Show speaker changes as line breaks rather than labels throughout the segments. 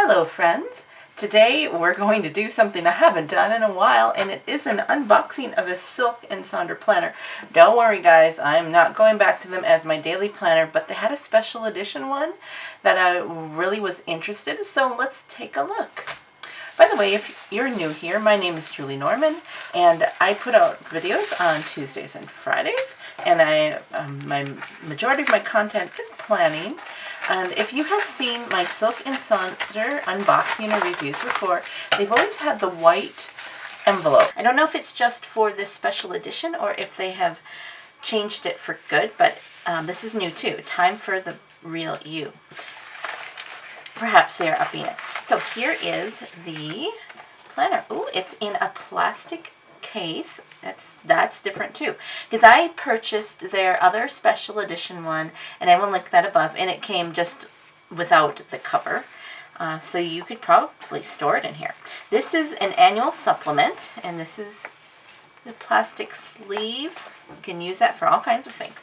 Hello friends! Today we're going to do something I haven't done in a while, and it is an unboxing of a Silk and Sonder planner. Don't worry guys, I'm not going back to them as my daily planner, but they had a special edition one that I really was interested in, so let's take a look. By the way, if you're new here, my name is Julie Norman, and I put out videos on Tuesdays and Fridays, and my majority of my content is planning. And if you have seen my Silk and Sonder unboxing or reviews before, they've always had the white envelope. I don't know if it's just for this special edition or if they have changed it for good, but this is new too. Time for the real you. Perhaps they are upping it. So here is the planner. Ooh, it's in a plastic case. That's different too, because I purchased their other special edition one, and I will link that above, and it came just without the cover, so you could probably store it in here. This is an annual supplement, and this is the plastic sleeve. You can use that for all kinds of things.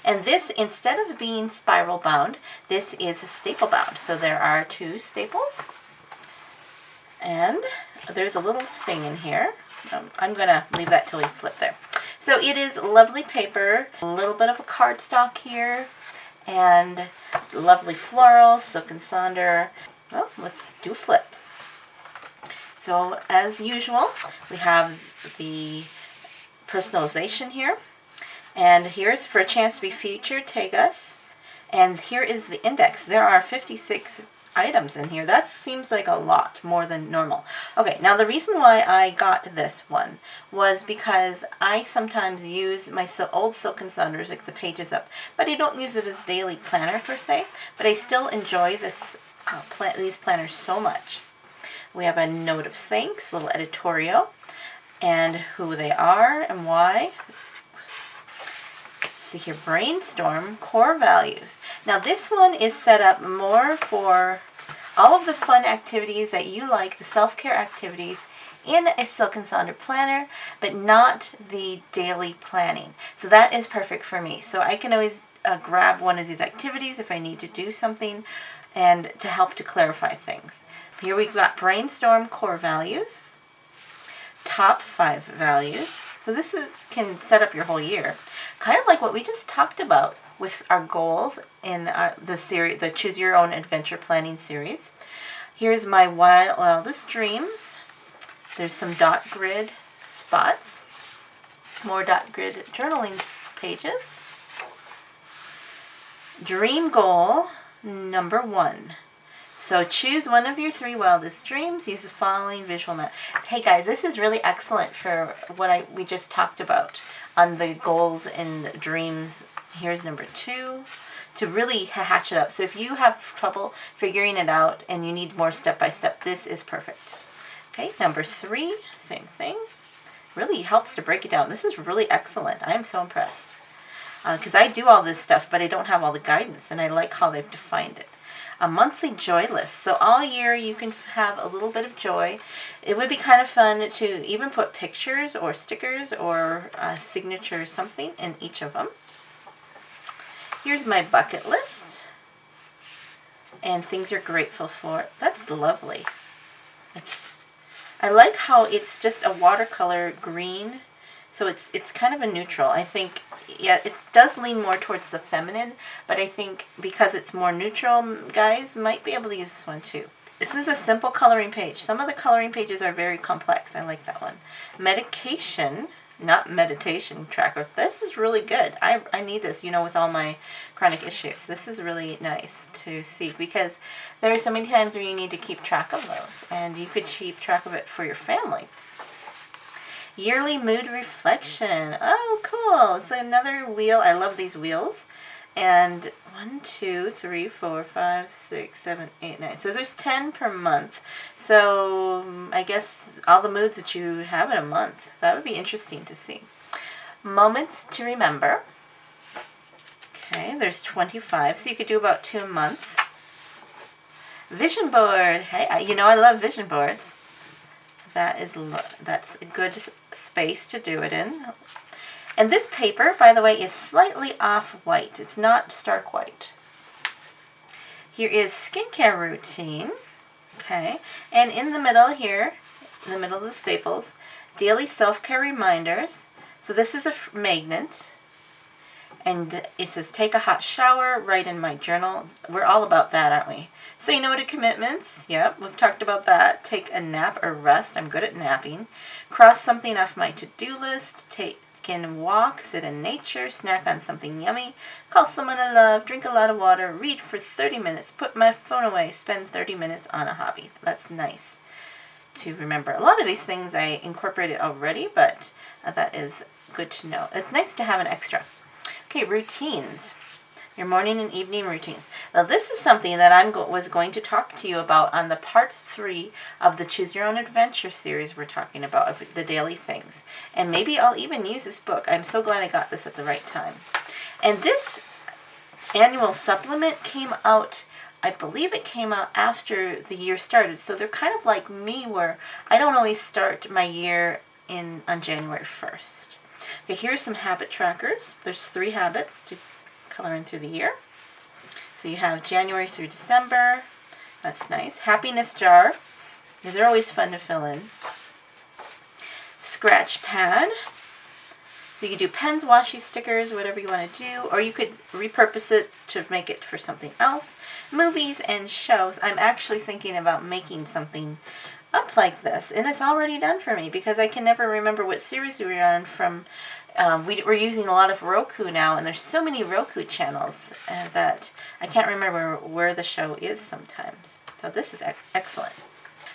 And this, instead of being spiral bound, this is a staple bound. So there are two staples, and there's a little thing in here. I'm going to leave that till we flip there. So it is lovely paper, a little bit of a cardstock here, and lovely florals, Silk and Sonder. Well, let's do a flip. So as usual, we have the personalization here, and here's for a chance to be featured, tag us, and here is the index. There are 56 items in here. That seems like a lot more than normal. Okay, now the reason why I got this one was because I sometimes use my old Silk and Sonders, like the pages up, but I don't use it as daily planner per se, but I still enjoy this these planners so much. We have a note of thanks, little editorial, and who they are and why. Let's see here, Brainstorm, core values. Now this one is set up more for all of the fun activities that you like, the self-care activities in a Silk and Sonder planner, but not the daily planning. So that is perfect for me. So I can always grab one of these activities if I need to do something and to help to clarify things. Here we've got Brainstorm core values, top 5 values. So this can set up your whole year. Kind of like what we just talked about with our goals in the series, the Choose Your Own Adventure Planning series. Here's my wildest dreams. There's some dot grid spots, more dot grid journaling pages. Dream goal number 1. So choose one of your 3 wildest dreams. Use the following visual map. Hey guys, this is really excellent for what we just talked about on the goals and dreams. Here's number 2 to really hatch it up. So if you have trouble figuring it out and you need more step-by-step, this is perfect. Okay, number 3, same thing. Really helps to break it down. This is really excellent. I am so impressed. Because I do all this stuff, but I don't have all the guidance, and I like how they've defined it. A monthly joy list. So all year you can have a little bit of joy. It would be kind of fun to even put pictures or stickers or a signature or something in each of them. Here's my bucket list and things you're grateful for. That's lovely. I like how it's just a watercolor green. So it's kind of a neutral. I think, yeah, it does lean more towards the feminine, but I think because it's more neutral, guys might be able to use this one too. This is a simple coloring page. Some of the coloring pages are very complex. I like that one. Medication, not meditation tracker. This is really good. I need this, you know, with all my chronic issues. This is really nice to see because there are so many times where you need to keep track of those, and you could keep track of it for your family. Yearly mood reflection. Oh, cool. It's another wheel. I love these wheels. And 1, 2, 3, 4, 5, 6, 7, 8, 9. So there's 10 per month. So I guess all the moods that you have in a month. That would be interesting to see. Moments to remember. Okay, there's 25. So you could do about 2 a month. Vision board. Hey, you know I love vision boards. That's a good space to do it in. And this paper, by the way, is slightly off-white. It's not stark white. Here is skincare routine. Okay, and in the middle here, in the middle of the staples, daily self-care reminders. So this is a magnet, and it says take a hot shower, write in my journal. We're all about that, aren't we? Say no to commitments. Yep, we've talked about that. Take a nap or rest. I'm good at napping. Cross something off my to-do list. Take a walk, sit in nature, snack on something yummy, call someone I love, drink a lot of water, read for 30 minutes, put my phone away, spend 30 minutes on a hobby. That's nice to remember. A lot of these things I incorporated already, but that is good to know. It's nice to have an extra. Okay, routines. Your morning and evening routines. Now this is something that I was going to talk to you about on the part 3 of the Choose Your Own Adventure series we're talking about, of the daily things. And maybe I'll even use this book. I'm so glad I got this at the right time. And this annual supplement came out, I believe it came out after the year started. So they're kind of like me, where I don't always start my year on January 1st. Okay, here's some habit trackers. There's 3 habits to color in through the year. So you have January through December. That's nice. Happiness jar. These are always fun to fill in. Scratch pad. So you can do pens, washi, stickers, whatever you want to do, or you could repurpose it to make it for something else. Movies and shows. I'm actually thinking about making something up like this, and it's already done for me because I can never remember what series we were on from. We're using a lot of Roku now, and there's so many Roku channels that I can't remember where the show is sometimes. So this is excellent.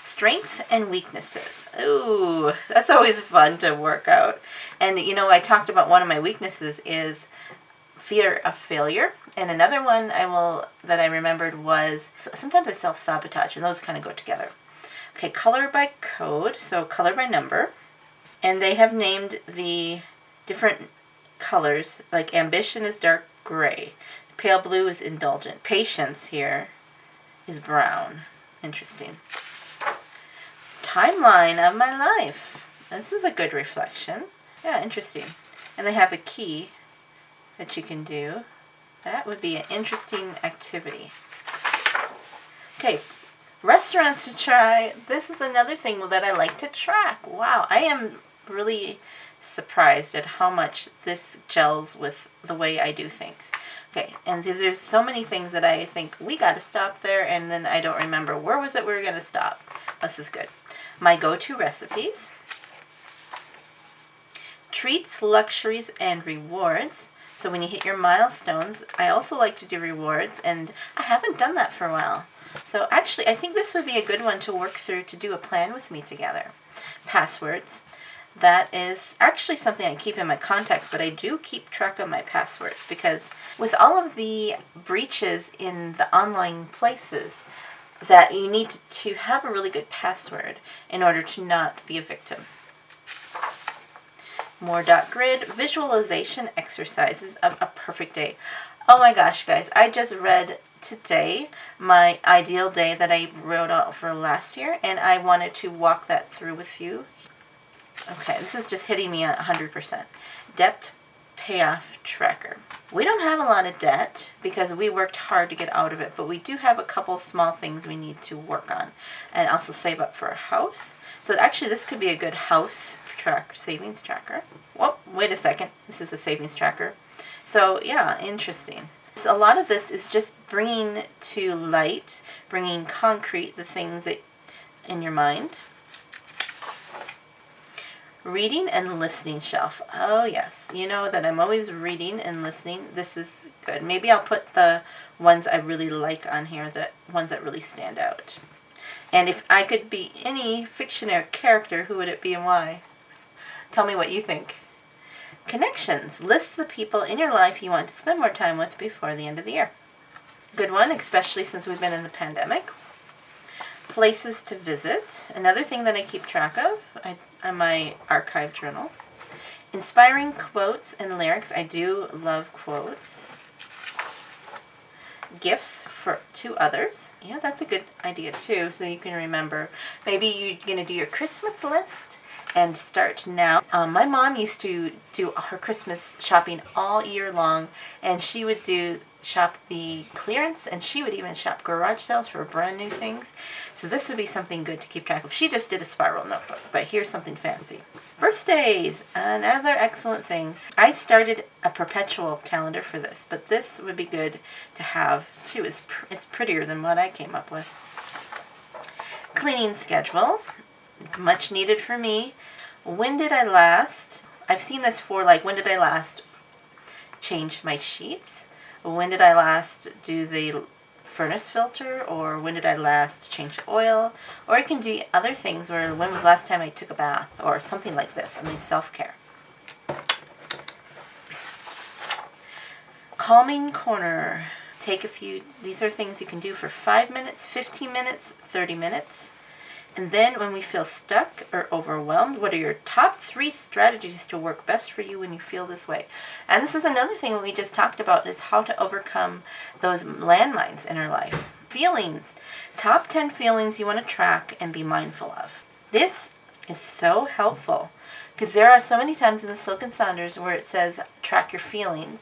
Strengths and weaknesses. Ooh, that's always fun to work out. And you know, I talked about one of my weaknesses is fear of failure, and another one that I remembered was sometimes I self-sabotage, and those kind of go together. Okay, color by code, so color by number, and they have named the different colors, like ambition is dark gray, pale blue is indulgent, patience here is brown. Interesting. Timeline of my life. This is a good reflection. Yeah, interesting. And they have a key that you can do. That would be an interesting activity. Okay, restaurants to try. This is another thing that I like to track. Wow, I am really surprised at how much this gels with the way I do things. Okay, and there's so many things that I think we got to stop there, and then I don't remember where was it we were going to stop. This is good. My go-to recipes. Treats, luxuries, and rewards. So when you hit your milestones, I also like to do rewards, and I haven't done that for a while. So actually, I think this would be a good one to work through to do a plan with me together. Passwords. That is actually something I keep in my contacts, but I do keep track of my passwords because with all of the breaches in the online places, that you need to have a really good password in order to not be a victim. More .grid, visualization exercises of a perfect day. Oh my gosh, guys, I just read today my ideal day that I wrote out for last year, and I wanted to walk that through with you. Okay, this is just hitting me at 100%. Debt payoff tracker. We don't have a lot of debt because we worked hard to get out of it, but we do have a couple small things we need to work on and also save up for a house. So actually this could be a good house savings tracker. Whoa, wait a second. This is a savings tracker. So yeah, interesting. So a lot of this is just bringing to light, bringing concrete the things that in your mind. Reading and listening shelf. Oh yes, you know that I'm always reading and listening. This is good. Maybe I'll put the ones I really like on here, the ones that really stand out. And if I could be any fictionary character, who would it be and why? Tell me what you think. Connections. List the people in your life you want to spend more time with before the end of the year. Good one, especially since we've been in the pandemic. Places to visit. Another thing that I keep track of on my archive journal. Inspiring quotes and lyrics. I do love quotes. Gifts for 2 others. Yeah, that's a good idea too, so you can remember. Maybe you're going to do your Christmas list and start now. My mom used to do her Christmas shopping all year long, and she would shop the clearance, and she would even shop garage sales for brand new things. So this would be something good to keep track of. She just did a spiral notebook, but here's something fancy. Birthdays, another excellent thing. I started a perpetual calendar for this, but this would be good to have too. It's prettier than what I came up with. Cleaning schedule, much needed for me. When did I last, I've seen this for like, when did I last change my sheets? When did I last do the furnace filter? Or when did I last change the oil? Or I can do other things where when was the last time I took a bath or something like this. I mean, self-care. Calming corner. Take a few, these are things you can do for 5 minutes, 15 minutes, 30 minutes. And then when we feel stuck or overwhelmed, what are your top 3 strategies to work best for you when you feel this way? And this is another thing we just talked about, is how to overcome those landmines in our life. Feelings. Top 10 feelings you want to track and be mindful of. This is so helpful because there are so many times in the Silk and Sonders where it says track your feelings,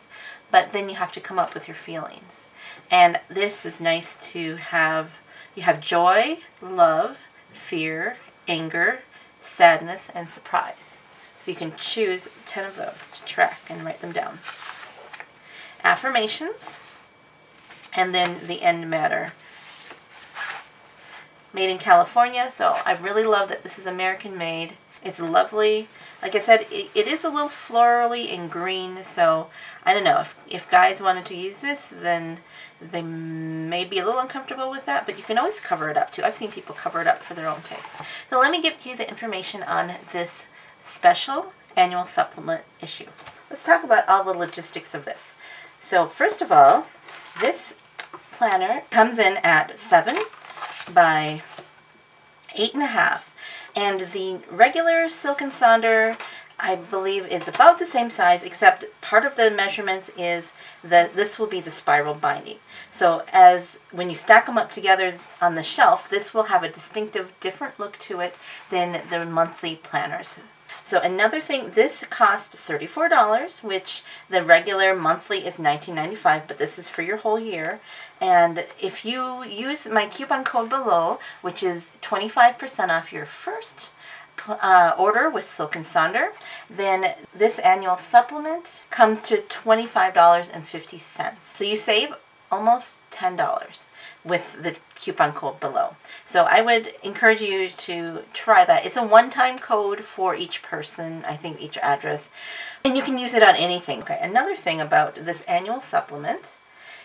but then you have to come up with your feelings. And this is nice to have. You have joy, love, fear, anger, sadness, and surprise. So you can choose 10 of those to track and write them down. Affirmations, and then the end matter. Made in California, so I really love that this is American made. It's lovely. Like I said, it is a little florally and green, so I don't know. If guys wanted to use this, then they may be a little uncomfortable with that, but you can always cover it up too. I've seen people cover it up for their own taste. So let me give you the information on this special annual supplement issue. Let's talk about all the logistics of this. So first of all, this planner comes in at 7 by 8.5, and the regular Silk and Sonder, I believe, is about the same size, except part of the measurements is that this will be the spiral binding. So as when you stack them up together on the shelf, this will have a distinctive different look to it than the monthly planners. So another thing, this cost $34, which the regular monthly is $19.95, but this is for your whole year. And if you use my coupon code below, which is 25% off your first order with Silk and Sonder, then this annual supplement comes to $25.50. So you save almost $10 with the coupon code below. So I would encourage you to try that. It's a one-time code for each person, I think each address, and you can use it on anything. Okay, another thing about this annual supplement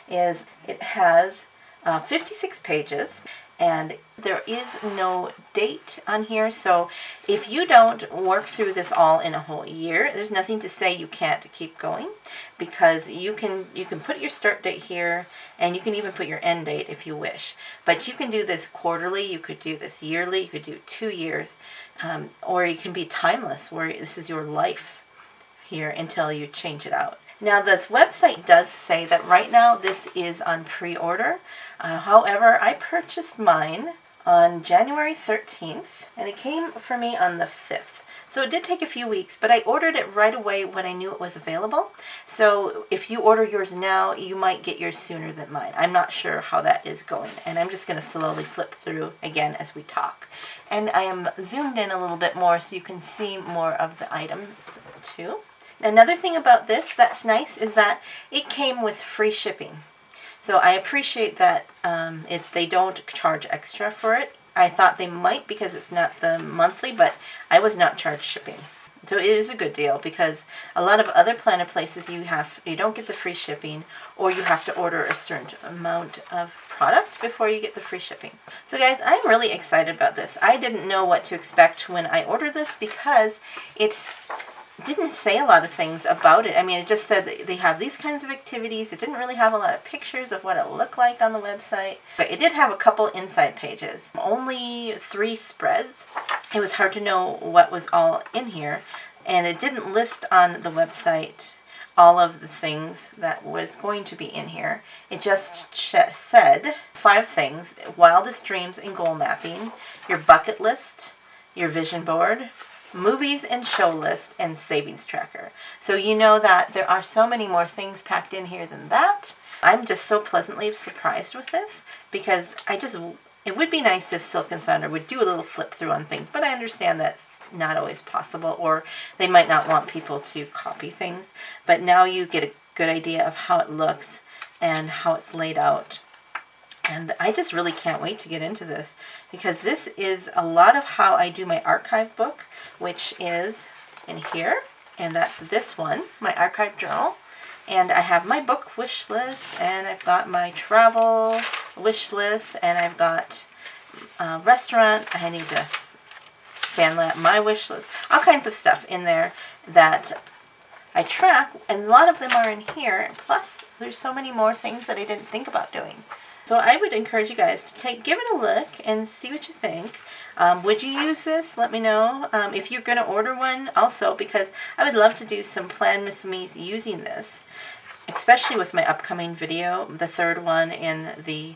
is it has 56 pages, and there is no date on here. So if you don't work through this all in a whole year, there's nothing to say you can't keep going, because you can put your start date here, and you can even put your end date if you wish. But you can do this quarterly, you could do this yearly, you could do 2 years, or you can be timeless, where this is your life here until you change it out. Now this website does say that right now this is on pre-order. However, I purchased mine on January 13th, and it came for me on the 5th. So it did take a few weeks, but I ordered it right away when I knew it was available. So if you order yours now, you might get yours sooner than mine. I'm not sure how that is going, and I'm just going to slowly flip through again as we talk. And I am zoomed in a little bit more so you can see more of the items too. Another thing about this that's nice is that it came with free shipping. So I appreciate that they don't charge extra for it. I thought they might because it's not the monthly, but I was not charged shipping. So it is a good deal, because a lot of other planner places you don't get the free shipping, or you have to order a certain amount of product before you get the free shipping. So guys, I'm really excited about this. I didn't know what to expect when I ordered this, because it didn't say a lot of things about it. I mean, it just said that they have these kinds of activities. It didn't really have a lot of pictures of what it looked like on the website. But it did have a couple inside pages. Only 3 spreads. It was hard to know what was all in here. And it didn't list on the website all of the things that was going to be in here. It just said 5 things: wildest dreams and goal mapping, your bucket list, your vision board, movies and show list, and savings tracker. So you know that there are so many more things packed in here than that. I'm just so pleasantly surprised with this, because it would be nice if Silk and Sonder would do a little flip through on things, but I understand that's not always possible, or they might not want people to copy things. But now you get a good idea of how it looks and how it's laid out. And I just really can't wait to get into this, because this is a lot of how I do my archive book, which is in here, and that's this one, my archive journal. And I have my book wish list, and I've got my travel wish list, and I've got restaurant. I need to fan lab, my wish list, all kinds of stuff in there that I track, and a lot of them are in here. Plus, there's so many more things that I didn't think about doing. So I would encourage you guys to give it a look and see what you think. Would you use this? Let me know. If you're going to order one also, because I would love to do some plan with me using this, especially with my upcoming video, the 3rd one in the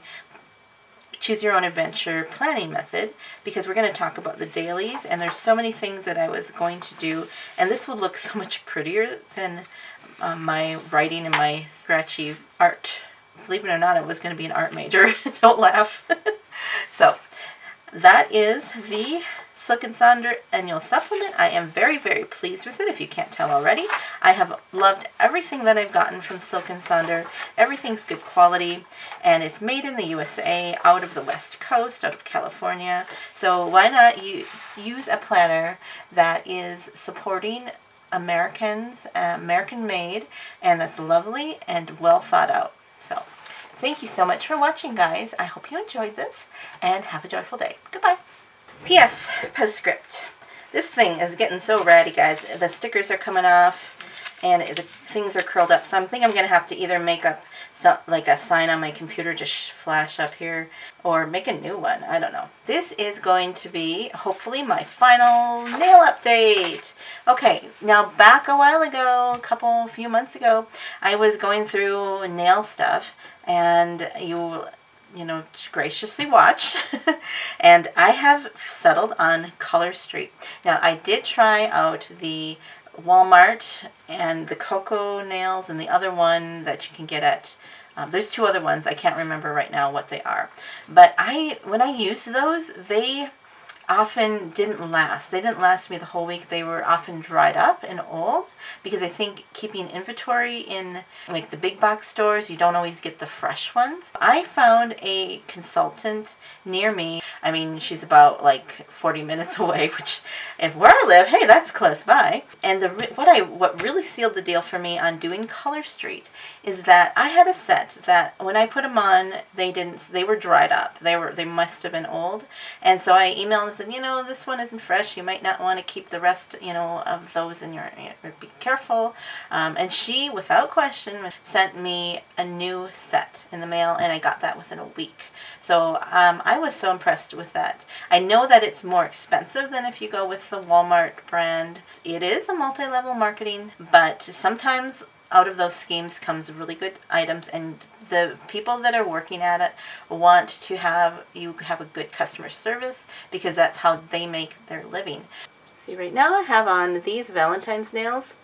Choose Your Own Adventure planning method, because we're going to talk about the dailies, and there's so many things that I was going to do, and this would look so much prettier than my writing and my scratchy art. Believe it or not, I was going to be an art major. Don't laugh. So that is the Silk and Sonder Annual Supplement. I am very, very pleased with it, if you can't tell already. I have loved everything that I've gotten from Silk and Sonder. Everything's good quality, and it's made in the USA, out of the West Coast, out of California. So why not use a planner that is supporting Americans, American made, and that's lovely and well thought out. So thank you so much for watching, guys. I hope you enjoyed this, and have a joyful day. Goodbye. P.S. Postscript. This thing is getting so ratty, guys. The stickers are coming off, and the things are curled up. So I think I'm going to have to either make up like a sign on my computer, just flash up here, or make a new one. I don't know. This is going to be, hopefully, my final nail update. Okay, now back a while ago, a few months ago, I was going through nail stuff, and you graciously watched, and I have settled on Color Street. Now, I did try out the Walmart and the Cocoa nails, and the other one that you can get at there's 2 other ones. I can't remember right now what they are. But when I used those, they often didn't last. They didn't last me the whole week. They were often dried up and old, because I think keeping inventory in like the big box stores, you don't always get the fresh ones. I found a consultant near me. I mean, she's about like 40 minutes away, which, if where I live, hey, that's close by. And what really sealed the deal for me on doing Color Street is that I had a set that when I put them on, they were dried up. They must have been old. And so I emailed and said, this one isn't fresh. You might not want to keep the rest, of those in your, be careful. And she, without question, sent me a new set in the mail, and I got that within a week. So I was so impressed with that. I know that it's more expensive than if you go with the Walmart brand. It is a multi-level marketing, but sometimes out of those schemes comes really good items, and the people that are working at it want to have you have a good customer service, because that's how they make their living. See, right now I have on these Valentine's nails.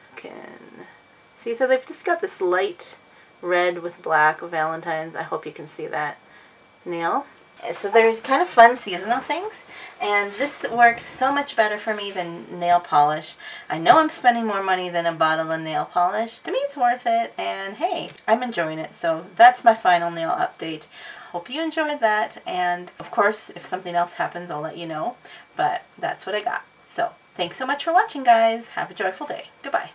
See, so they've just got this light red with black Valentine's. I hope you can see that nail. So there's kind of fun seasonal things, and this works so much better for me than nail polish. I know I'm spending more money than a bottle of nail polish. To me, it's worth it, and hey, I'm enjoying it. So that's my final nail update. Hope you enjoyed that, and of course, if something else happens, I'll let you know, but that's what I got. So thanks so much for watching, guys. Have a joyful day. Goodbye.